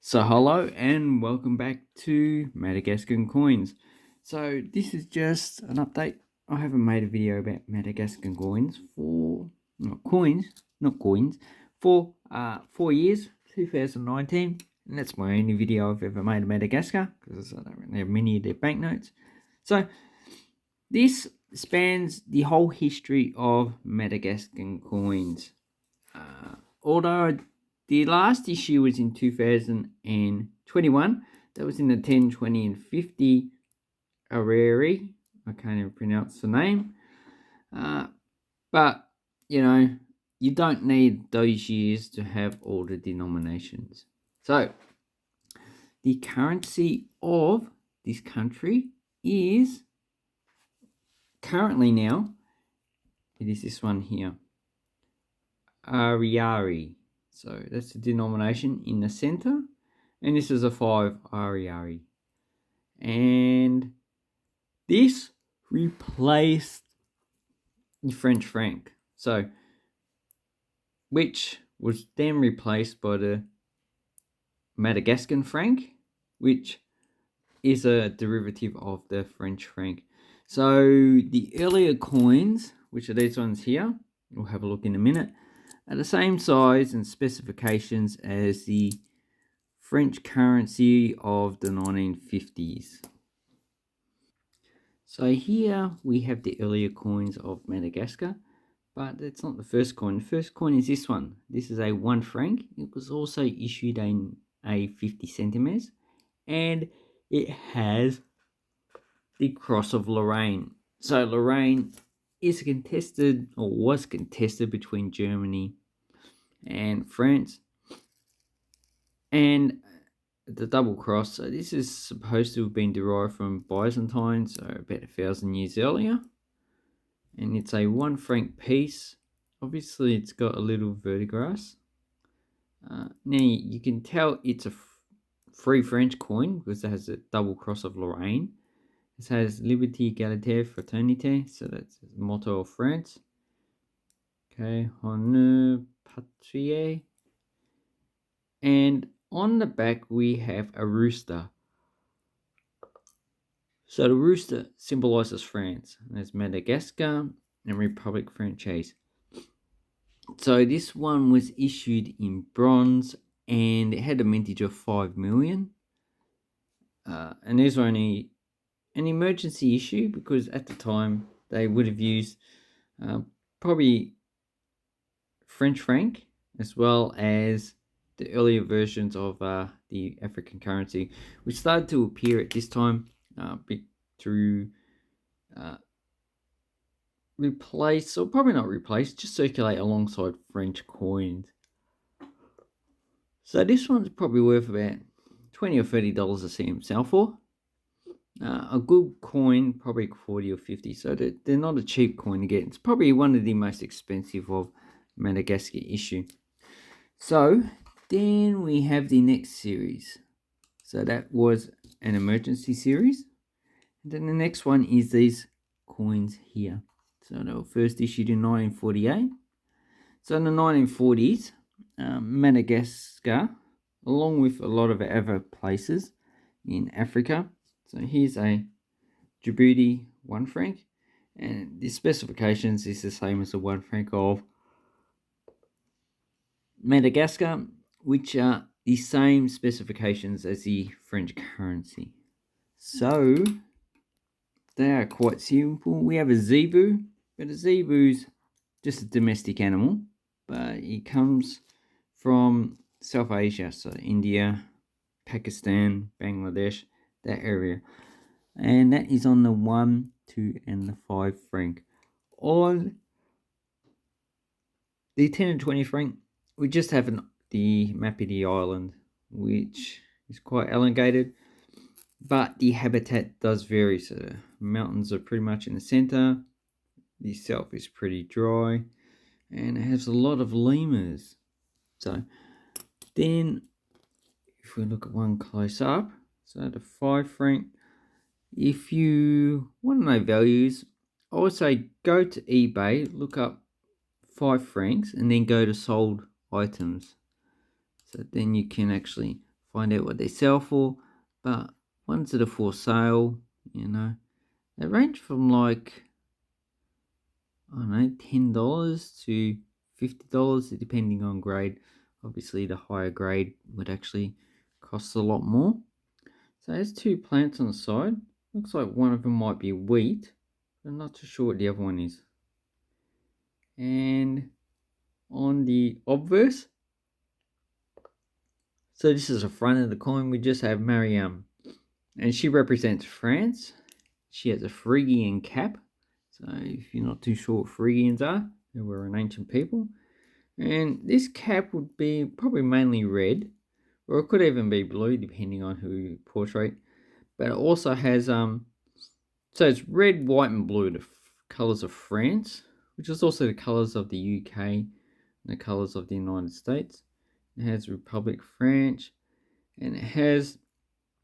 So hello and welcome back to Madagascar coins. So this is just an update. I haven't made a video about Madagascar coins for not coins for 4 years, 2019, and that's my only video I've ever made of Madagascar because I don't really have many of their banknotes. So this spans the whole history of Madagascar coins. Although the last issue was in 2021, that was in the 10, 20, and 50 Areri. I can't even pronounce the name. But, you don't need those years to have all the denominations. So, the currency of this country is currently now, it is this one here, Ariari. So that's the denomination in the center. And this is a 5 Ariari. And this replaced the French franc. So, which was then replaced by the Madagascar franc, which is a derivative of the French franc. So the earlier coins, which are these ones here, we'll have a look in a minute, are the same size and specifications as the French currency of the 1950s. So here we have the earlier coins of Madagascar, but it's not the first coin. The first coin is this one. This is a 1 franc. It was also issued in a 50 centimeters, and it has the Cross of Lorraine. So Lorraine is contested, or was contested, between Germany and France. And the double cross, so this is supposed to have been derived from Byzantine, so about 1,000 years earlier. And it's a 1 franc piece. Obviously, it's got a little verdigris. Now, you can tell it's a free French coin because it has a double cross of Lorraine. It has Liberté, Égalité, Fraternité, so that's the motto of France. Okay, Honneur, Patrie. And on the back, we have a rooster. So the rooster symbolizes France. There's Madagascar and Republic Française. So this one was issued in bronze and it had a mintage of 5 million. And there's only an emergency issue because at the time they would have used probably French franc as well as the earlier versions of the African currency, which started to appear at this time through replace, or probably not replace, just circulate alongside French coins. So this one's probably worth about $20 or $30 to see himself for. A good coin, probably 40 or 50. So they're not a cheap coin to get. It's probably one of the most expensive of Madagascar issue. So then we have the next series. So that was an emergency series. And then the next one is these coins here. So they were first issued in 1948. So in the 1940s, Madagascar, along with a lot of other places in Africa. So here's a Djibouti 1 franc. And the specifications is the same as the 1 franc of Madagascar, which are the same specifications as the French currency. So they are quite simple. We have a zebu, but a zebu's just a domestic animal, but it comes from South Asia, so India, Pakistan, Bangladesh, that area. And that is on the 1, 2, and the 5 franc. On the 10 and 20 franc, we just have the map of the island, which is quite elongated, but the habitat does vary. So the mountains are pretty much in the center. The south is pretty dry, and it has a lot of lemurs. So then, if we look at one close up, so the 5 franc, if you want to know values, I would say go to eBay, look up 5 francs, and then go to sold items. So then you can actually find out what they sell for. But ones that are for sale, they range from like, I don't know, $10 to $50, depending on grade. Obviously, the higher grade would actually cost a lot more. So there's two plants on the side. Looks like one of them might be wheat. I'm not too sure what the other one is. And on the obverse, so this is the front of the coin, we just have Mariam. And she represents France. She has a Phrygian cap. So if you're not too sure what Phrygians are, they were an ancient people. And this cap would be probably mainly red, or it could even be blue, depending on who you portrait. But it also has so it's red, white, and blue, the colours of France, which is also the colours of the UK and the colours of the United States. It has Republic French, and it has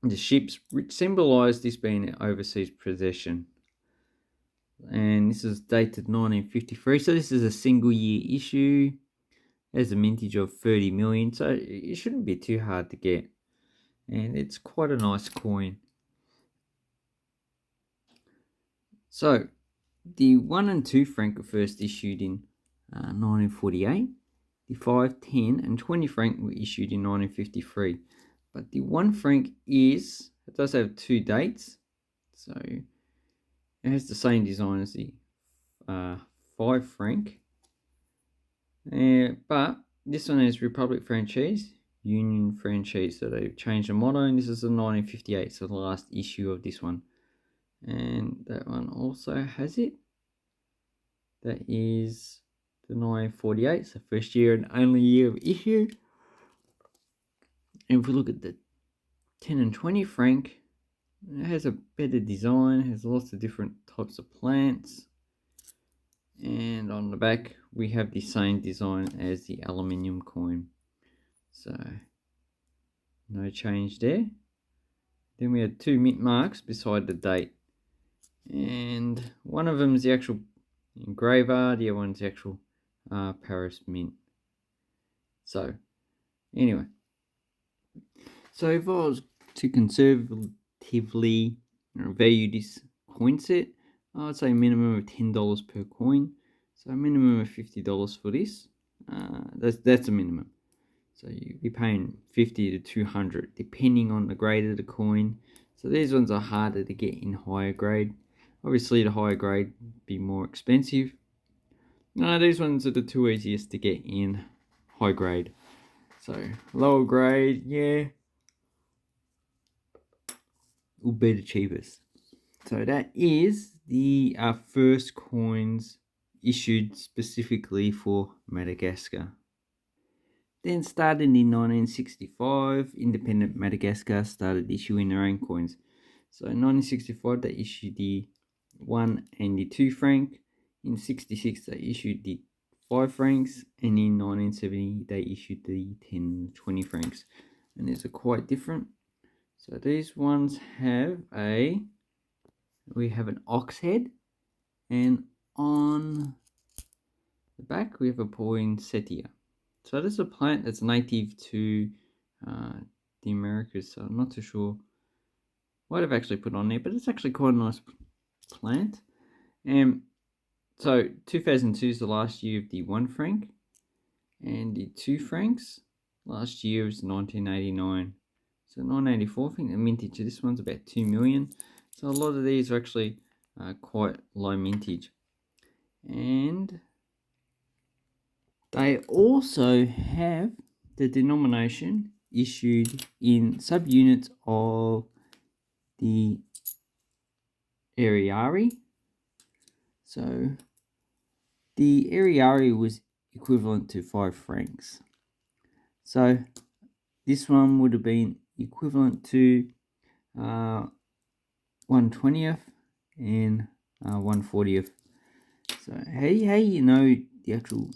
the ships, which symbolise this being an overseas possession. And this is dated 1953, so this is a single year issue. There's a mintage of 30 million, so it shouldn't be too hard to get. And it's quite a nice coin. So, the 1 and 2 franc were first issued in 1948. The 5, 10, and 20 franc were issued in 1953. But the 1 franc it does have two dates. So, it has the same design as the 5 franc. But this one is Republic Franchise, Union Franchise. So they've changed the motto, and this is the 1958, so the last issue of this one. And that one also has it. That is the 1948, so first year and only year of issue. And if we look at the 10 and 20 franc, it has a better design, has lots of different types of plants. And on the back, we have the same design as the aluminium coin. So, no change there. Then we had two mint marks beside the date. And one of them is the actual engraver, the other one's the actual Paris mint. So, anyway. So, if I was to conservatively value this coin set, I'd say a minimum of $10 per coin. So, a minimum of $50 for this. That's a minimum. So you'd be paying 50 to 200 depending on the grade of the coin. So these ones are harder to get in higher grade. Obviously the higher grade would be more expensive. No, these ones are the two easiest to get in high grade. So lower grade, yeah, will be the cheapest. So that is the first coins issued specifically for Madagascar. Then started in 1965, independent Madagascar started issuing their own coins. So in 1965 they issued the 1 and the 2 franc. In 66 they issued the 5 francs, and in 1970 they issued the 10, 20 francs. And these are quite different. So these ones we have an ox head, and on the back we have a poinsettia. So this is a plant that's native to the Americas, so I'm not too sure what I've actually put on there, but it's actually quite a nice plant. And so 2002 is the last year of the 1 franc, and the 2 francs last year was 1989. So 1984, I think the mintage of this one's about 2 million. So a lot of these are actually quite low mintage. And they also have the denomination issued in subunits of the Ariari. So the Ariari was equivalent to 5 francs. So this one would have been equivalent to 1/20th and 1/40th. So how you know the actual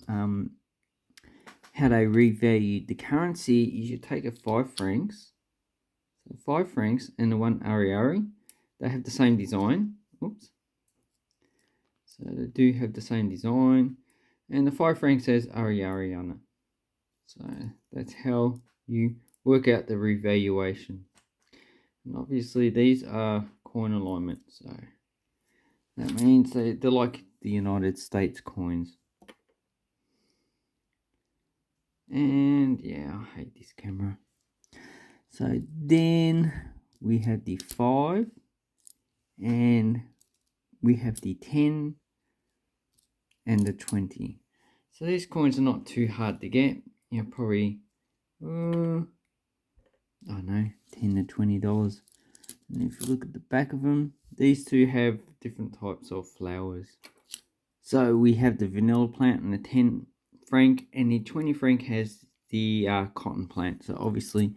how they revalue the currency is you take a 5 francs, so 5 francs and the 1 Ariari, they have the same design. Oops. So they do have the same design, and the 5 francs says Ariari on it. So that's how you work out the revaluation. And obviously these are coin alignment, so that means they're like the United States coins. And yeah, I hate this camera. So then we have the 5, and we have the 10 and the 20. So these coins are not too hard to get. You know, probably I don't know, $10 to $20. And if you look at the back of them, these two have different types of flowers. So we have the vanilla plant and the 10 franc, and the 20 franc has the cotton plant. So obviously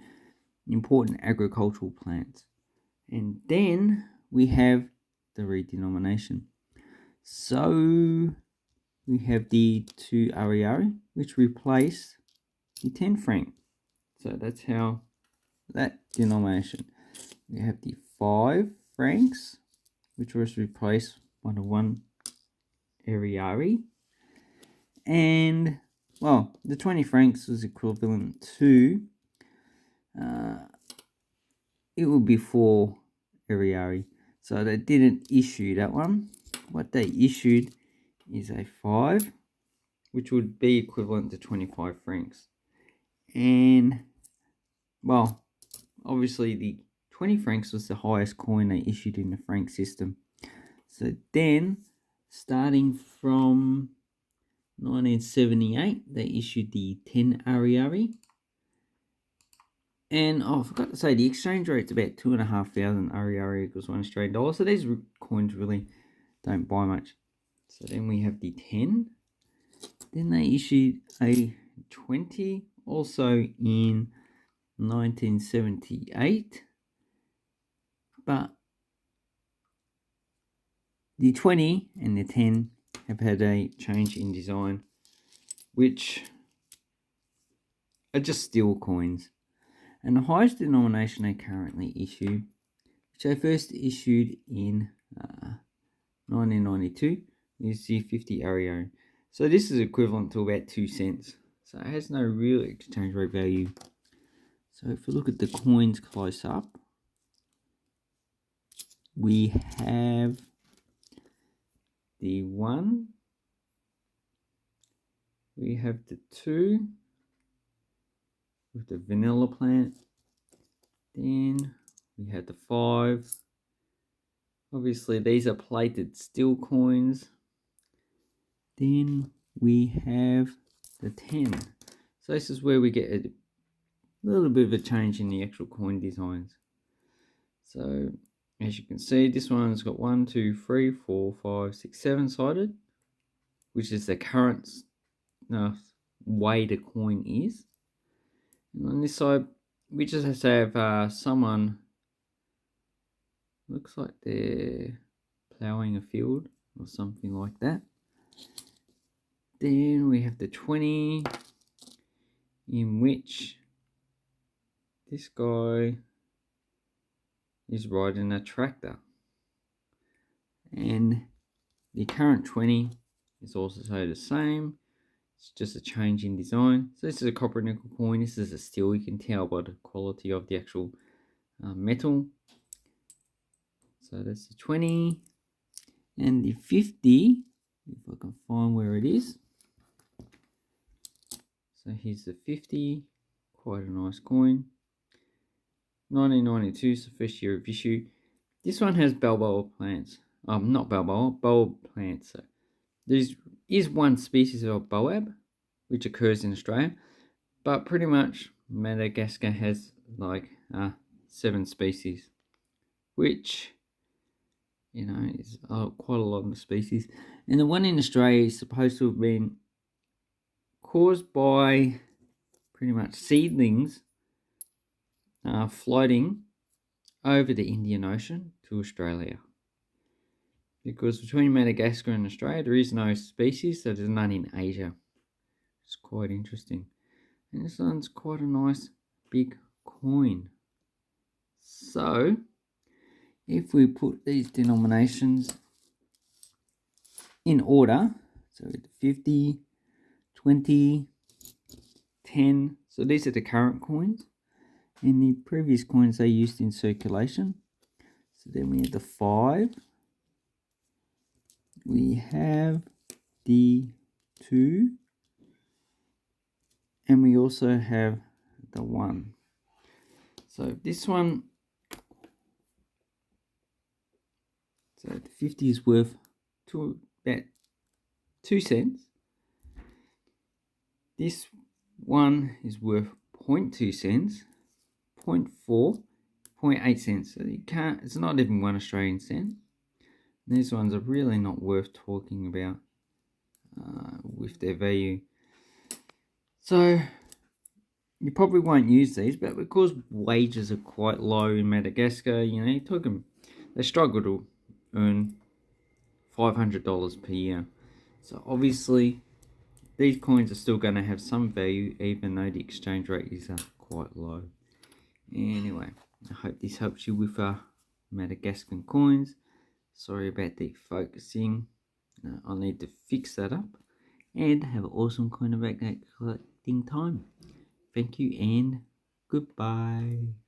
important agricultural plants. And then we have the redenomination. So we have the 2 ariary, which replace the 10 franc. So that's how that denomination. We have the 5 francs, which was replaced by the 1 ariary. And, well, the 20 francs was equivalent to, it would be 4 ariary. So they didn't issue that one. What they issued is a 5, which would be equivalent to 25 francs. And, well, obviously the 20 francs was the highest coin they issued in the franc system. So then, starting from 1978, they issued the 10 ariary. And I forgot to say, the exchange rate's about 2,500 ariary equals $1 Australian. So these coins really don't buy much. So then we have the 10. Then they issued a 20, also in 1978. But the 20 and the 10 have had a change in design, which are just steel coins. And the highest denomination they currently issue, which they first issued in 1992, is the 50 ariary. So this is equivalent to about 2 cents. So it has no real exchange rate value. So if we look at the coins close up, we have the 1, we have the 2 with the vanilla plant, then we have the 5. Obviously these are plated steel coins. Then we have the 10. So this is where we get a little bit of a change in the actual coin designs. So as you can see, this one's got 1, 2, 3, 4, 5, 6, 7 sided, which is the current way the coin is. And on this side, we just have someone, looks like they're ploughing a field or something like that. Then we have the 20, in which this guy is riding a tractor. And the current 20 is also the same. It's just a change in design. So this is a copper nickel coin. This is a steel. You can tell by the quality of the actual metal. So that's the 20. And the 50, if I can find where it is. So here's the 50. Quite a nice coin. 1992 is the first year of issue. This one has balboa plants. Not balboa, bulb plants. So there is one species of boab, which occurs in Australia, but pretty much Madagascar has like 7 species, which, you know, is quite a lot of species. And the one in Australia is supposed to have been caused by pretty much seedlings floating over the Indian Ocean to Australia. Because between Madagascar and Australia, there is no species, so there's none in Asia. It's quite interesting. And this one's quite a nice big coin. So, if we put these denominations in order, so 50, 20, 10, so these are the current coins. And the previous coins they used in circulation. So then we have the 5. We have the 2. And we also have the 1. So this one, so the 50 is worth about 2 cents. This one is worth 0.2 cents, 0.4, 0.8 cents. So you can't, it's not even 1 Australian cent. These ones are really not worth talking about with their value. So you probably won't use these, but because wages are quite low in Madagascar, you know, you're talking, they struggle to earn $500 per year. So obviously, these coins are still going to have some value, even though the exchange rate is quite low. Anyway, I hope this helps you with Madagascan coins. Sorry about the focusing. I'll need to fix that up. And have an awesome coin of banknote collecting time. Thank you and goodbye.